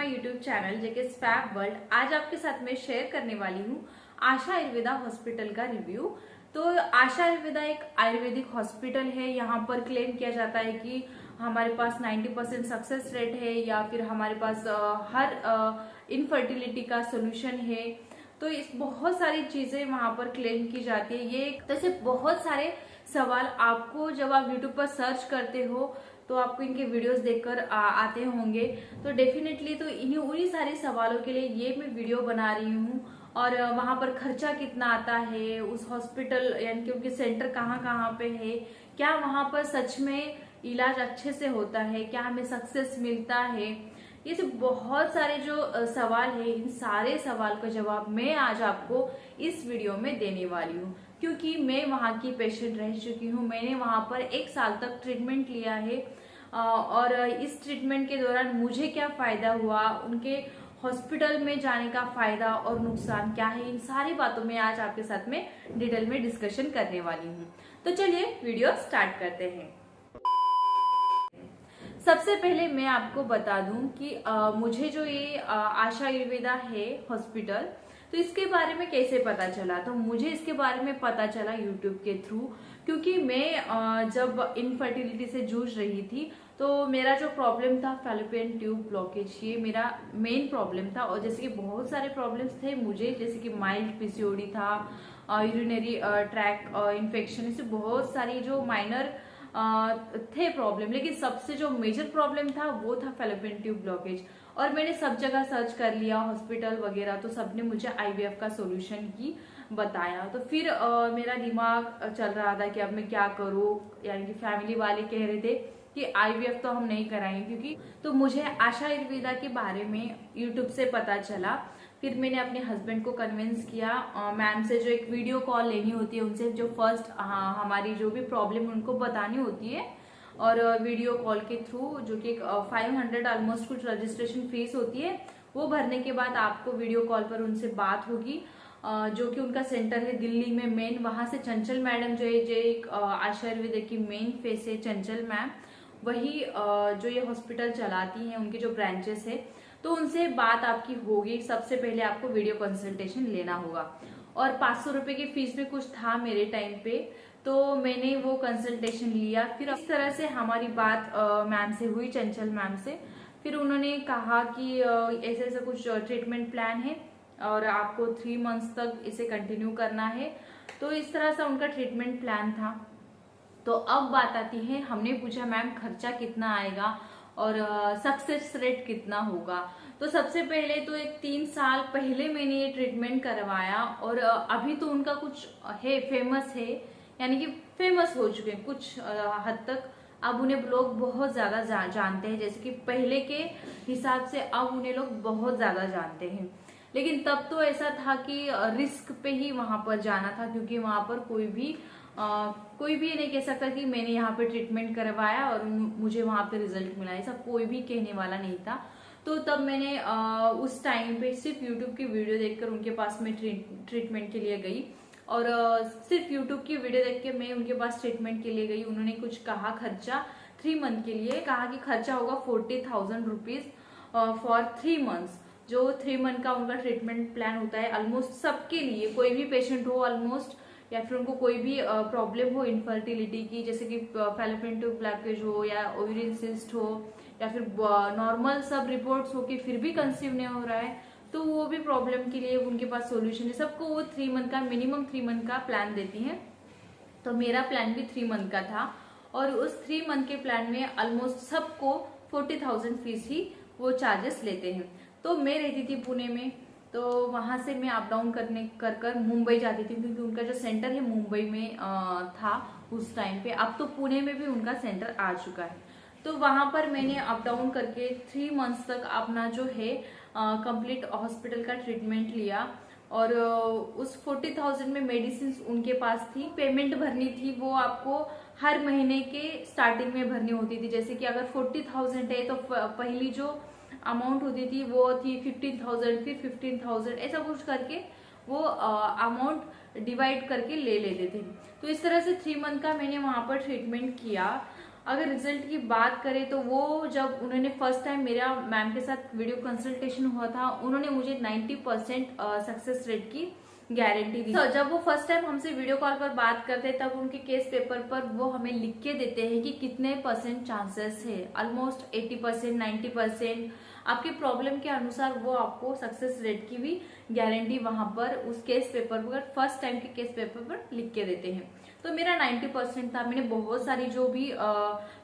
My YouTube channel JK fab world. आज आपके साथ में शेयर करने वाली हूँ आशा आयुर्वेदा हॉस्पिटल का रिव्यू। तो आशा आयुर्वेदा एक आयुर्वेदिक हॉस्पिटल है। यहाँ पर क्लेम किया जाता है कि हमारे पास 90% सक्सेस रेट है या फिर हमारे पास हर इनफर्टिलिटी का सोल्यूशन है। तो इस बहुत सारी चीजें वहां पर क्लेम की जाती है। ये जैसे बहुत सारे सवाल आपको जब आप यूट्यूब पर सर्च करते हो तो आपको इनके वीडियोस देखकर आते होंगे। तो डेफिनेटली तो इन्हीं उन्हीं सारे सवालों के लिए ये मैं वीडियो बना रही हूँ। और वहां पर खर्चा कितना आता है, उस हॉस्पिटल यानी कि उनके सेंटर कहाँ कहाँ पे है, क्या वहां पर सच में इलाज अच्छे से होता है, क्या हमें सक्सेस मिलता है, ये सब बहुत सारे जो सवाल है, इन सारे सवाल का जवाब मैं आज आपको इस वीडियो में देने वाली हूँ। क्योंकि मैं वहाँ की पेशेंट रह चुकी हूँ, मैंने वहाँ पर 1 साल तक ट्रीटमेंट लिया है। और इस ट्रीटमेंट के दौरान मुझे क्या फायदा हुआ, उनके हॉस्पिटल में जाने का फायदा और नुकसान क्या है, इन सारी बातों में आज आपके साथ में डिटेल में डिस्कशन करने वाली हूँ। तो चलिए वीडियो स्टार्ट करते हैं। सबसे पहले मैं आपको बता दूं कि मुझे जो ये आशा आयुर्वेदा है हॉस्पिटल, तो इसके बारे में कैसे पता चला। तो मुझे इसके बारे में पता चला यूट्यूब के थ्रू। क्योंकि मैं जब इनफर्टिलिटी से जूझ रही थी तो मेरा जो प्रॉब्लम था फैलोपियन ट्यूब ब्लॉकेज, ये मेरा मेन प्रॉब्लम था। और जैसे कि बहुत सारे प्रॉब्लम्स थे मुझे, जैसे कि माइल्ड पीसीओडी था, यूरिनरी ट्रैक इन्फेक्शन, ऐसे बहुत सारी जो माइनर थे प्रॉब्लम, लेकिन सबसे जो मेजर प्रॉब्लम था वो था फैलोपियन ट्यूब ब्लॉकेज। और मैंने सब जगह सर्च कर लिया, हॉस्पिटल वगैरह, तो सबने मुझे आईवीएफ का सॉल्यूशन ही बताया। तो फिर मेरा दिमाग चल रहा था कि अब मैं क्या करूँ, यानी कि फैमिली वाले कह रहे थे कि आईवीएफ तो हम नहीं कराएंगे क्योंकि। तो मुझे आशा आयुर्वेदा के बारे में यूट्यूब से पता चला। फिर मैंने अपने हस्बैंड को कन्विंस किया, मैम से जो एक वीडियो कॉल लेनी होती है, उनसे जो फर्स्ट हमारी जो भी प्रॉब्लम उनको बतानी होती है, और वीडियो कॉल के थ्रू, जो कि 500 ऑलमोस्ट कुछ रजिस्ट्रेशन फीस होती है, वो भरने के बाद आपको वीडियो कॉल पर उनसे बात होगी। जो कि उनका सेंटर है दिल्ली में मेन, वहां से चंचल मैडम जो है, जो एक आशा आयुर्वेदा की मेन फेस है चंचल मैम, वही जो ये हॉस्पिटल चलाती हैं, उनके जो ब्रांचेस है, तो उनसे बात आपकी होगी। सबसे पहले आपको वीडियो कंसल्टेशन लेना होगा और 500 रुपए की फीस में कुछ था मेरे टाइम पे, तो मैंने वो कंसल्टेशन लिया। फिर इस तरह से हमारी बात मैम से हुई, चंचल मैम से। फिर उन्होंने कहा कि ऐसे ऐसा कुछ ट्रीटमेंट प्लान है और आपको 3 मंथ्स तक इसे कंटिन्यू करना है। तो इस तरह से उनका ट्रीटमेंट प्लान था। तो अब बात आती है, हमने पूछा मैम खर्चा कितना आएगा और सक्सेस रेट कितना होगा। तो सबसे पहले तो एक 3 साल पहले मैंने ये ट्रीटमेंट करवाया और अभी तो उनका कुछ है, फेमस है, यानी कि फेमस हो चुके हैं कुछ हद तक। अब उन्हें लोग बहुत ज्यादा जानते हैं, जैसे कि पहले के हिसाब से अब उन्हें लोग बहुत ज्यादा जानते हैं। लेकिन तब तो ऐसा था कि रिस्क पे ही वहां पर जाना था, क्योंकि वहां पर कोई भी ये नहीं कह सकता कि मैंने यहाँ पे ट्रीटमेंट करवाया और मुझे वहां पे रिजल्ट मिला, ऐसा कोई भी कहने वाला नहीं था। तो तब मैंने उस टाइम पे सिर्फ यूट्यूब की वीडियो देखकर उनके पास में ट्रीटमेंट के लिए गई। और सिर्फ यूट्यूब की वीडियो देख के मैं उनके पास ट्रीटमेंट के लिए गई। उन्होंने कुछ कहा खर्चा 3 मंथ के लिए, कहा कि खर्चा होगा 40,000 रुपीज फॉर 3 मंथ्स। जो 3 मंथ का उनका ट्रीटमेंट प्लान होता है ऑलमोस्ट सबके लिए, कोई भी पेशेंट हो ऑलमोस्ट, या फिर उनको कोई भी प्रॉब्लम हो इनफर्टिलिटी की, जैसे कि फैलोपियन ट्यूब ब्लॉकेज हो या ओवेरियन सिस्ट हो, या फिर नॉर्मल सब रिपोर्ट्स हो कि फिर भी कंसीव नहीं हो रहा है, तो वो भी प्रॉब्लम के लिए उनके पास सॉल्यूशन है। सबको वो 3 मंथ का, मिनिमम 3 मंथ का प्लान देती हैं। तो मेरा प्लान भी 3 मंथ का था और उस 3 मंथ के प्लान में ऑलमोस्ट सबको 40,000 फीस ही वो चार्जेस लेते हैं। तो मैं रहती थी पुणे में, तो वहां से मैं अप डाउन कर मुंबई जाती थी, क्योंकि उनका जो सेंटर है मुंबई में था उस टाइम पे। अब तो पुणे में भी उनका सेंटर आ चुका है। तो वहां पर मैंने अप डाउन करके 3 मंथ्स तक अपना जो है कंप्लीट हॉस्पिटल का ट्रीटमेंट लिया। और उस 40,000 में मेडिसिन उनके पास थी, पेमेंट भरनी थी वो आपको हर महीने के स्टार्टिंग में भरनी होती थी। जैसे कि अगर 40,000 है तो पहली जो अमाउंट होती थी वो थी 15,000, फिर 15,000, ऐसा कुछ करके वो अमाउंट डिवाइड करके ले लेते थे। तो इस तरह से 3 मंथ का मैंने वहां पर ट्रीटमेंट किया। अगर रिजल्ट की बात करें तो वो जब उन्होंने फर्स्ट टाइम मेरा मैम के साथ वीडियो कंसल्टेशन हुआ था, उन्होंने मुझे 90% सक्सेस रेट की गारंटी दी। तो जब वो फर्स्ट टाइम हमसे वीडियो कॉल पर बात करते हैं तब उनके केस पेपर पर वो हमें लिख के देते हैं कि कितने % चांसेस है। ऑलमोस्ट 80%, 90% आपके प्रॉब्लम के अनुसार वो आपको सक्सेस रेट की भी गारंटी वहां पर उस केस पेपर पर, फर्स्ट टाइम के केस पेपर पर लिख के देते हैं। तो मेरा 90% था। मैंने बहुत सारी जो भी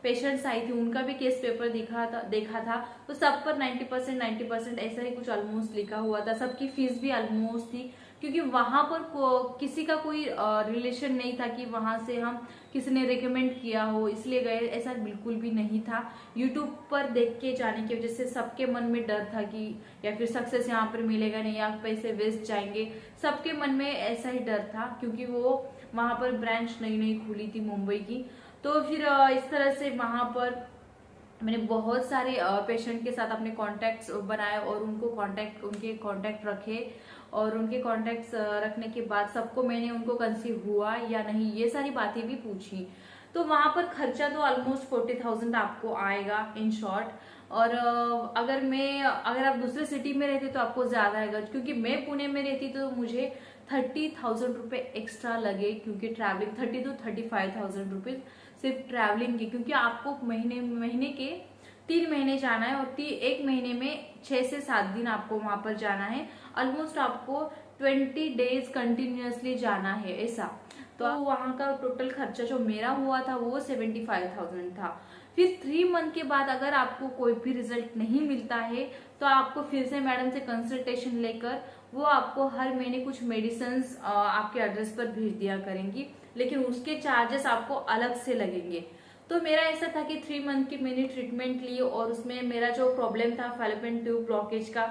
पेशेंट्स आई थी उनका भी केस पेपर देखा था तो सब पर 90% ऐसा ही कुछ ऑलमोस्ट लिखा हुआ था। सबकी फीस भी ऑलमोस्ट थी, क्योंकि वहां पर किसी का कोई रिलेशन नहीं था कि वहां से हम किसी ने रिकमेंड किया हो इसलिए गए, ऐसा बिल्कुल भी नहीं था। यूट्यूब पर देख के जाने की वजह से सबके मन में डर था कि या फिर सक्सेस यहाँ पर मिलेगा नहीं या पैसे वेस्ट जाएंगे, सबके मन में ऐसा ही डर था, क्योंकि वो वहां पर ब्रांच नई नई खुली थी मुंबई की। तो फिर इस तरह से वहां पर मैंने बहुत सारे पेशेंट के साथ अपने कॉन्टैक्ट्स बनाए और उनके कॉन्टैक्ट रखे, और उनके कॉन्टैक्ट्स रखने के बाद सबको मैंने उनको कंसीव हुआ या नहीं ये सारी बातें भी पूछी। तो वहां पर खर्चा तो ऑलमोस्ट 40,000 आपको आएगा इन शॉर्ट। और अगर आप दूसरे सिटी में रहते तो आपको ज्यादा आएगा, क्योंकि मैं पुणे में रहती तो मुझे 30,000 रुपए एक्स्ट्रा लगे, क्योंकि ट्रैवलिंग 30 to 35,000 रुपीज सिर्फ ट्रैवलिंग की, क्योंकि आपको महीने के 3 महीने जाना है और 1 महीने में 6 से 7 दिन आपको वहां पर जाना है। ऑलमोस्ट आपको 20 डेज कंटिन्यूअसली जाना है ऐसा। तो वहां का टोटल खर्चा जो मेरा हुआ था वो 75,000 था। फिर 3 मंथ के बाद अगर आपको कोई भी रिजल्ट नहीं मिलता है तो आपको फिर से मैडम से कंसल्टेशन लेकर वो आपको हर महीने कुछ मेडिसिन आपके एड्रेस पर भेज दिया करेंगी, लेकिन उसके चार्जेस आपको अलग से लगेंगे। तो मेरा ऐसा था कि 3 मंथ की मैंने ट्रीटमेंट ली और उसमें मेरा जो प्रॉब्लम था फैलोपियन ट्यूब ब्लॉकेज का,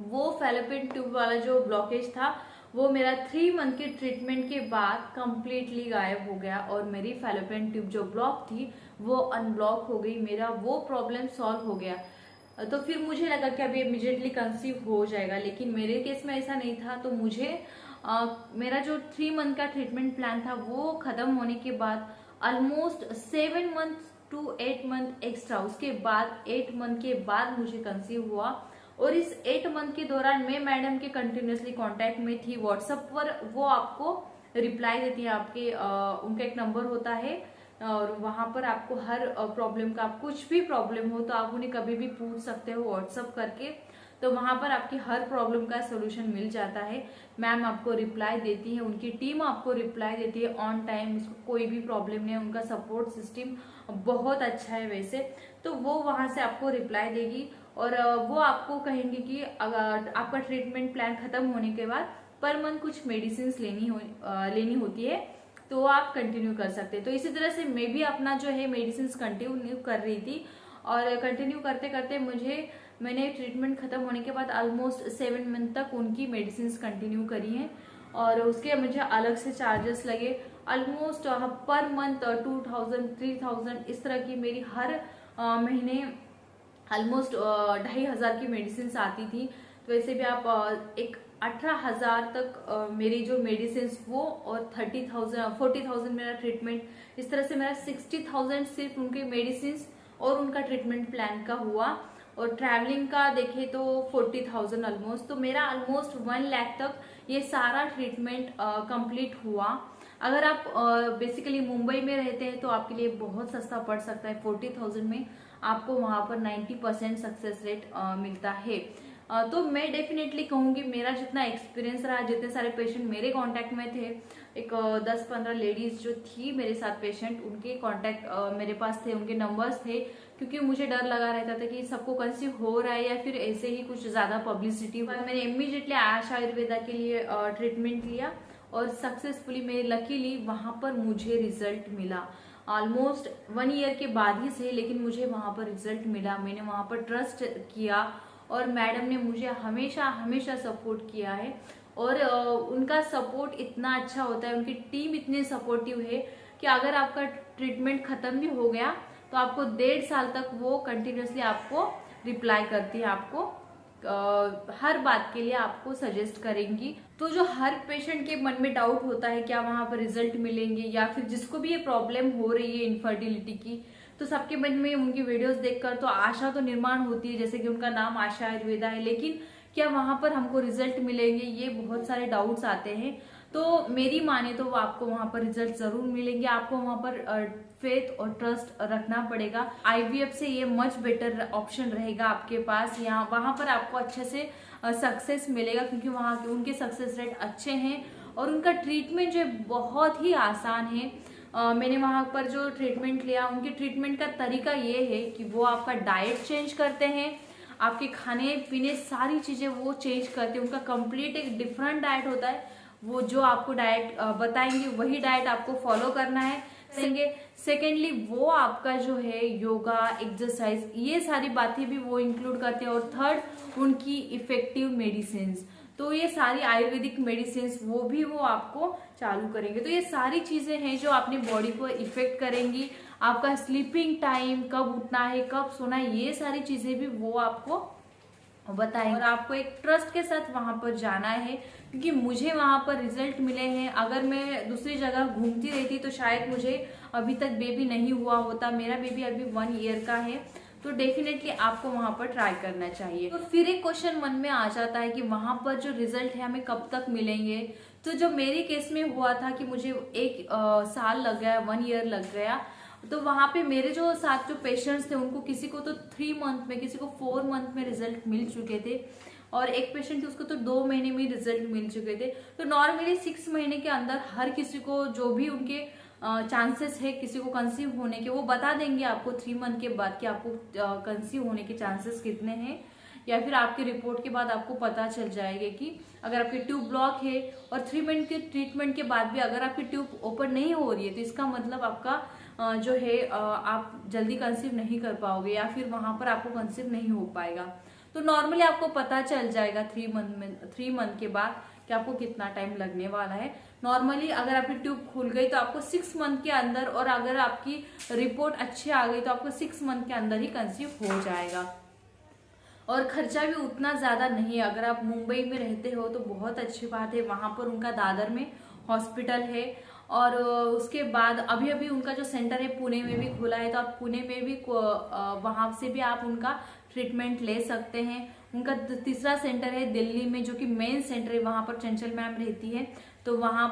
वो फैलोपियन ट्यूब वाला जो ब्लॉकेज था वो मेरा 3 मंथ की ट्रीटमेंट के बाद कंप्लीटली गायब हो गया और मेरी फैलोपियन ट्यूब जो ब्लॉक थी वो अनब्लॉक हो गई, मेरा वो प्रॉब्लम सॉल्व हो गया। तो फिर मुझे लगा कि अभी इमीडिएटली कंसीव हो जाएगा, लेकिन मेरे केस में ऐसा नहीं था। तो मुझे मेरा जो 3 मंथ का ट्रीटमेंट प्लान था वो खत्म होने के बाद almost 7 month to 8 month extra, उसके बाद 8 मंथ के बाद मुझे कंसीव हुआ। और इस 8 मंथ के दौरान मैं मैडम के कंटिन्यूसली कांटेक्ट में थी। व्हाट्सएप पर वो आपको रिप्लाई देती है, उनका एक नंबर होता है और वहां पर आपको हर प्रॉब्लम का, कुछ भी प्रॉब्लम हो तो आप उन्हें कभी भी पूछ सकते हो व्हाट्सएप करके। तो वहां पर आपकी हर प्रॉब्लम का सोल्यूशन मिल जाता है। मैम आपको रिप्लाई देती है, उनकी टीम आपको रिप्लाई देती है ऑन टाइम, उसको कोई भी प्रॉब्लम नहीं है, उनका सपोर्ट सिस्टम बहुत अच्छा है वैसे। तो वो वहां से आपको रिप्लाई देगी और वो आपको कहेंगे कि अगर आपका ट्रीटमेंट प्लान खत्म होने के बाद पर मंथ कुछ मेडिसिन लेनी होती है तो आप कंटिन्यू कर सकते हैं। तो इसी तरह से मैं भी अपना जो है मेडिसिन कंटिन्यू कर रही थी और कंटिन्यू करते करते मैंने ट्रीटमेंट खत्म होने के बाद ऑलमोस्ट 7 मंथ तक उनकी मेडिसिन कंटिन्यू करी हैं और उसके मुझे अलग से चार्जेस लगे। ऑलमोस्ट पर मंथ 2,000 3,000 इस तरह की मेरी हर महीने ऑलमोस्ट 2,500 की मेडिसिन आती थी। तो वैसे भी आप एक 18,000 तक मेरी जो मेडिसिन वो और 40,000 मेरा ट्रीटमेंट, इस तरह से मेरा 60,000 सिर्फ उनके मेडिसिन और उनका ट्रीटमेंट प्लान का हुआ। और ट्रैवलिंग का देखे तो 40,000 ऑलमोस्ट, तो मेरा ऑलमोस्ट 1 लाख तक ये सारा ट्रीटमेंट कंप्लीट हुआ। अगर आप बेसिकली मुंबई में रहते हैं तो आपके लिए बहुत सस्ता पड़ सकता है। 40,000 में आपको वहां पर 90% सक्सेस रेट मिलता है। तो मैं डेफिनेटली कहूंगी मेरा जितना एक्सपीरियंस रहा, जितने सारे पेशेंट मेरे कांटेक्ट में थे, एक 10-15 लेडीज जो थी मेरे साथ पेशेंट, उनके कांटेक्ट मेरे पास थे, उनके नंबर्स थे, क्योंकि मुझे डर लगा रहता था कि सबको कंसीव हो रहा है या फिर ऐसे ही कुछ ज्यादा पब्लिसिटी हुआ। मैंने इमीडिएटली आशा आयुर्वेदा के लिए ट्रीटमेंट लिया और सक्सेसफुली मैं लकीली वहां पर मुझे रिजल्ट मिला। ऑलमोस्ट 1 ईयर के बाद ही सही, लेकिन मुझे वहां पर रिजल्ट मिला। मैंने वहां पर ट्रस्ट किया और मैडम ने मुझे हमेशा हमेशा सपोर्ट किया है और उनका सपोर्ट इतना अच्छा होता है, उनकी टीम इतनी सपोर्टिव है कि अगर आपका ट्रीटमेंट खत्म भी हो गया तो आपको 1.5 साल तक वो कंटिन्यूसली आपको रिप्लाई करती है, आपको हर बात के लिए आपको सजेस्ट करेंगी। तो जो हर पेशेंट के मन में डाउट होता है क्या वहां पर रिजल्ट मिलेंगे, या फिर जिसको भी ये प्रॉब्लम हो रही है इनफर्टिलिटी की, तो सबके मन में उनकी वीडियोस देखकर तो आशा तो निर्माण होती है, जैसे कि उनका नाम आशा आयुर्वेदा है, लेकिन क्या वहां पर हमको रिजल्ट मिलेंगे, ये बहुत सारे डाउट्स आते हैं। तो मेरी माने तो आपको वहां पर रिजल्ट जरूर मिलेंगे। आपको वहां पर फेथ और ट्रस्ट रखना पड़ेगा। आईवीएफ से ये मच बेटर ऑप्शन रहेगा आपके पास। यहाँ वहां पर आपको अच्छे से सक्सेस मिलेगा, क्योंकि वहां के उनके सक्सेस रेट अच्छे हैं और उनका ट्रीटमेंट जो है बहुत ही आसान है। मैंने वहां पर जो ट्रीटमेंट लिया, उनके ट्रीटमेंट का तरीका ये है कि वो आपका डाइट चेंज करते हैं, आपके खाने पीने सारी चीजें वो चेंज करते हैं। उनका कंप्लीट एक डिफरेंट डाइट होता है। वो जो आपको डाइट बताएंगे वही डाइट आपको फॉलो करना है। सेकेंडली वो आपका जो है योगा, एक्सरसाइज, ये सारी बातें भी वो इंक्लूड करते हैं। और थर्ड, उनकी इफेक्टिव मेडिसिन, तो ये सारी आयुर्वेदिक मेडिसिन वो आपको चालू करेंगे। तो ये सारी चीजें हैं जो अपनी बॉडी को इफेक्ट करेंगी। आपका स्लीपिंग टाइम, कब उठना है, कब सोना है, ये सारी चीजें भी वो आपको बताएंगे। और आपको एक ट्रस्ट के साथ वहां पर जाना है, क्योंकि मुझे वहां पर रिजल्ट मिले हैं। अगर मैं दूसरी जगह घूमती रहती तो शायद मुझे अभी तक बेबी नहीं हुआ होता। मेरा बेबी अभी 1 ईयर का है। तो डेफिनेटली आपको वहां पर ट्राई करना चाहिए। तो फिर एक क्वेश्चन मन में आ जाता है कि वहां पर जो रिजल्ट है हमें कब तक मिलेंगे। तो जो मेरे केस में हुआ था कि मुझे 1 साल लग गया, 1 ईयर लग गया। तो वहां पे मेरे जो साथ जो पेशेंट्स थे उनको किसी को तो 3 मंथ में, किसी को 4 मंथ में रिजल्ट मिल चुके थे, और एक पेशेंट थी उसको तो 2 महीने में रिजल्ट मिल चुके थे। तो नॉर्मली 6 महीने के अंदर हर किसी को जो भी उनके चांसेस है किसी को कंसीव होने के, वो बता देंगे आपको 3 मंथ के बाद कि आपको कंसीव होने के चांसेस कितने हैं। या फिर आपकी रिपोर्ट के बाद आपको पता चल जाएगा कि अगर आपकी ट्यूब ब्लॉक है और 3 मंथ के ट्रीटमेंट के बाद भी अगर आपकी ट्यूब ओपन नहीं हो रही है, तो इसका मतलब आपका जो है आप जल्दी कंसीव नहीं कर पाओगे, या फिर वहां पर आपको कंसीव नहीं हो पाएगा। तो नॉर्मली आपको पता चल जाएगा 3 मंथ के बाद कि आपको कितना टाइम लगने वाला है। नॉर्मली अगर आपकी ट्यूब खुल गई तो आपको 6 मंथ के अंदर, और अगर आपकी रिपोर्ट अच्छी आ गई तो आपको 6 मंथ के अंदर ही कंसीव हो जाएगा। और खर्चा भी उतना ज्यादा नहीं है। अगर आप मुंबई में रहते हो तो बहुत अच्छी बात है, वहां पर उनका दादर में हॉस्पिटल है। और उसके बाद अभी अभी उनका जो सेंटर है पुणे में भी खुला है, तो आप पुणे में भी वहां से भी आप उनका ट्रीटमेंट ले सकते हैं। उनका तीसरा सेंटर है दिल्ली में, जो कि मेन सेंटर है, वहां पर चंचल मैम रहती है। तो वहां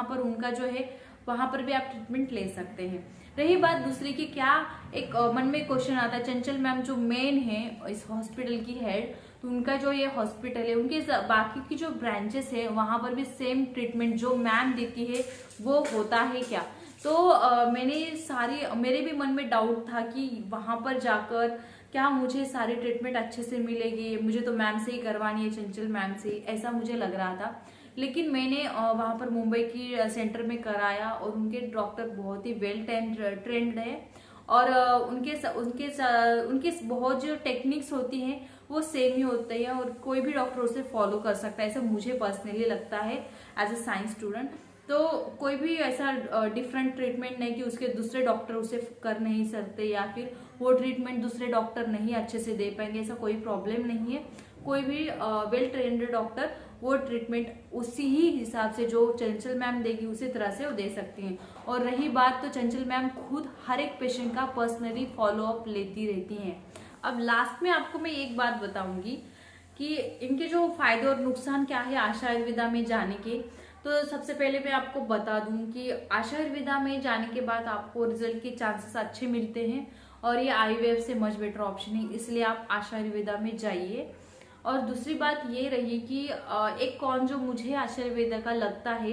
पर उनका जो है वहां पर भी आप ट्रीटमेंट ले सकते हैं। रही बात दूसरी की, क्या एक मन में क्वेश्चन आता है, चंचल मैम जो मेन है इस हॉस्पिटल की हेड, तो उनका जो ये हॉस्पिटल है, उनके बाकी की जो ब्रांचेस है वहां पर भी सेम ट्रीटमेंट जो मैम देती है वो होता है क्या। तो मेरे भी मन में डाउट था कि वहां पर जाकर क्या मुझे सारी ट्रीटमेंट अच्छे से मिलेगी, मुझे तो मैम से ही करवानी है, चंचल मैम से, ऐसा मुझे लग रहा था। लेकिन मैंने वहां पर मुंबई की सेंटर में कराया, और उनके डॉक्टर बहुत ही वेल ट्रेंड है, और उनके बहुत जो टेक्निक्स होती हैं वो सेम ही होती है, और कोई भी डॉक्टर उसे फॉलो कर सकता है, ऐसा मुझे पर्सनली लगता है एज ए साइंस स्टूडेंट। तो कोई भी ऐसा डिफरेंट ट्रीटमेंट नहीं कि उसके दूसरे डॉक्टर उसे कर नहीं सकते, या फिर वो ट्रीटमेंट दूसरे डॉक्टर नहीं अच्छे से दे पाएंगे, ऐसा कोई प्रॉब्लम नहीं है। कोई भी वेल ट्रेंड डॉक्टर वो ट्रीटमेंट उसी ही हिसाब से जो चंचल मैम देगी उसी तरह से वो दे सकती हैं। और रही बात, तो चंचल मैम खुद हर एक पेशेंट का पर्सनली फॉलोअप लेती रहती हैं। अब लास्ट में आपको मैं एक बात बताऊंगी कि इनके जो फायदे और नुकसान क्या है आशा आयुर्वेदा में जाने के। तो सबसे पहले मैं आपको बता दूं कि आशा आयुर्वेदा में जाने के बाद आपको रिजल्ट के चांसेस अच्छे मिलते हैं, और ये आईवीएफ से मच बेटर ऑप्शन है, इसलिए आप आशा आयुर्वेदा में जाइए। और दूसरी बात ये रही कि एक कौन जो मुझे आशा आयुर्वेदा का लगता है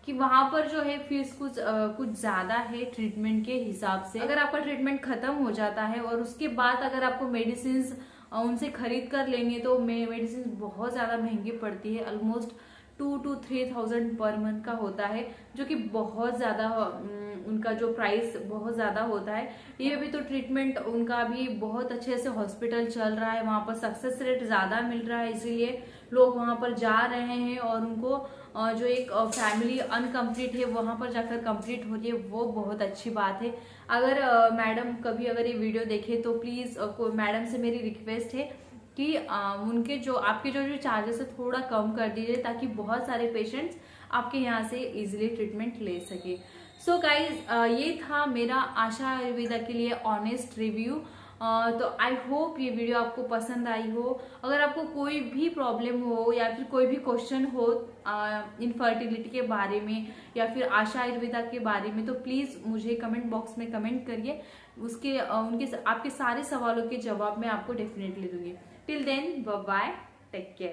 कि वहां पर जो है फीस कुछ ज्यादा है ट्रीटमेंट के हिसाब से। अगर आपका ट्रीटमेंट खत्म हो जाता है और उसके बाद अगर आपको मेडिसिन उनसे खरीद कर लेंगे तो मेडिसिन बहुत ज्यादा महंगी पड़ती है, ऑलमोस्ट 2 to 3,000 पर मंथ का होता है, जो कि बहुत ज्यादा उनका जो प्राइस बहुत ज्यादा होता है। ये भी तो ट्रीटमेंट उनका भी बहुत अच्छे से हॉस्पिटल चल रहा है, वहां पर सक्सेस रेट ज्यादा मिल रहा है, इसीलिए लोग वहां पर जा रहे हैं, और उनको जो एक फैमिली अनकम्प्लीट है वहां पर जाकर कंप्लीट हो रही है, वो बहुत अच्छी बात है। अगर मैडम कभी अगर ये वीडियो देखे तो प्लीज मैडम से मेरी रिक्वेस्ट है कि उनके जो आपके जो चार्जेस है थोड़ा कम कर दीजिए, ताकि बहुत सारे पेशेंट्स आपके यहाँ से इजीली ट्रीटमेंट ले सके। सो गाइज ये था मेरा आशा आयुर्वेदा के लिए ऑनेस्ट रिव्यू। तो आई होप ये वीडियो आपको पसंद आई हो। अगर आपको कोई भी प्रॉब्लम हो या फिर कोई भी क्वेश्चन हो इनफर्टिलिटी के बारे में या फिर आशा आयुर्वेदा के बारे में, तो प्लीज मुझे कमेंट बॉक्स में कमेंट करिए। उसके आपके सारे सवालों के जवाब मैं आपको डेफिनेटली दूंगी। Till then bye bye, take care.